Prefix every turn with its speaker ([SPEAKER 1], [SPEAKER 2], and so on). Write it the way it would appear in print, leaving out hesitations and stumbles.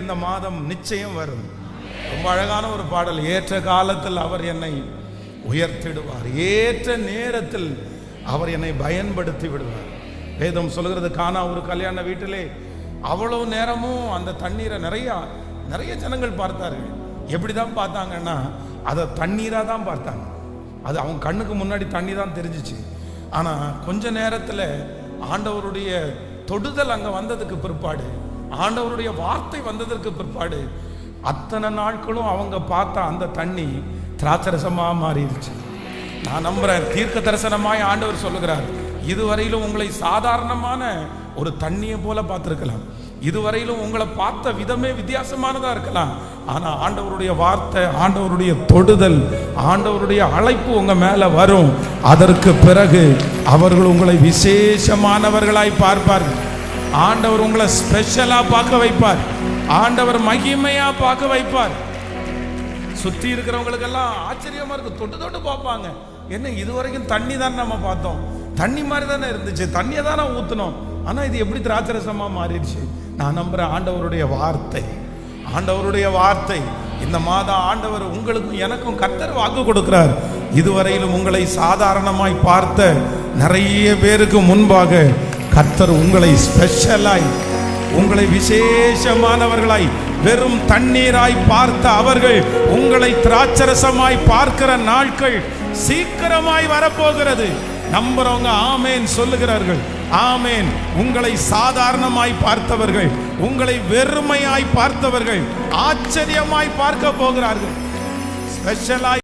[SPEAKER 1] இந்த மாதம் நிச்சயம் வரும். ரொம்ப அழகான ஒரு பாடல். ஏற்ற காலத்தில் அவர் என்னை உயர்த்திடுவார், ஏற்ற நேரத்தில் அவர் என்னை பயன்படுத்தி விடுவார். வேதம் சொல்கிறது, கானா ஒரு கல்யாண வீட்டிலே அவ்வளவு நேரமும் அந்த தண்ணீரை நிறைய ஜனங்கள் பார்த்தார்கள். எப்படி தான் பார்த்தாங்கன்னா, அதை தண்ணீராக தான் பார்த்தாங்க. அது அவங்க கண்ணுக்கு முன்னாடி தண்ணி தான் தெரிஞ்சிச்சு. ஆனால் கொஞ்ச நேரத்தில் ஆண்டவருடைய தொடுதல் அங்கே வந்ததுக்கு பிற்பாடு, ஆண்டவருடைய வார்த்தை வந்ததற்கு பிற்பாடு, அத்தனை நாட்களும் அவங்க பார்த்த அந்த தண்ணி திராட்சரசமாக மாறிடுச்சு. நான் நம்புறேன், தீர்க்க தரிசனமாய் ஆண்டவர் சொல்லுகிறார், இதுவரையிலும் உங்களை சாதாரணமான ஒரு தண்ணியை போல பார்த்துருக்கலாம், இதுவரையிலும் உங்களை பார்த்த விதமே வித்தியாசமானதா இருக்கலாம். ஆனா ஆண்டவருடைய வார்த்தை, ஆண்டவருடைய தொடுதல், ஆண்டவருடைய அழைப்பு உங்க மேல வரும். அதற்கு பிறகு அவர்கள் உங்களை விசேஷமானவர்களாய் பார்ப்பார்கள். ஆண்டவர் உங்களை ஸ்பெஷலா பார்க்க வைப்பார். ஆண்டவர் மகிமையா பார்க்க வைப்பார். சுற்றி இருக்கிறவங்களுக்கெல்லாம் ஆச்சரியமா இருக்கு, தொட்டு பார்ப்பாங்க. என்ன இதுவரைக்கும் தண்ணி தான் நம்ம பார்த்தோம், தண்ணி மாதிரி தானே இருந்துச்சு, தண்ணியை தானே ஊற்றணும், ஆனால் இது எப்படி திராட்சரசமாக மாறிடுச்சு. நான் நம்புகிறேன், ஆண்டவருடைய வார்த்தை இந்த மாதம் ஆண்டவர் உங்களுக்கும் எனக்கும் கர்த்தர் வாக்கு கொடுக்கிறார். இதுவரையிலும் உங்களை சாதாரணமாய் பார்த்த நிறைய பேருக்கு முன்பாக கர்த்தர் உங்களை ஸ்பெஷலாய், உங்களை விசேஷமானவர்களாய், வெறும் தண்ணீராய் பார்த்த அவர்கள் உங்களை திராட்சரசமாய் பார்க்கிற நாட்கள் சீக்கிரமாய் வரப்போகிறது. நம்புறவங்க ஆமேன் சொல்லுகிறார்கள். ஆமேன். உங்களை சாதாரணமாய் பார்த்தவர்கள், உங்களை வெறுமையாய் பார்த்தவர்கள் ஆச்சரியமாய் பார்க்க போகிறார்கள், ஸ்பெஷலாய்.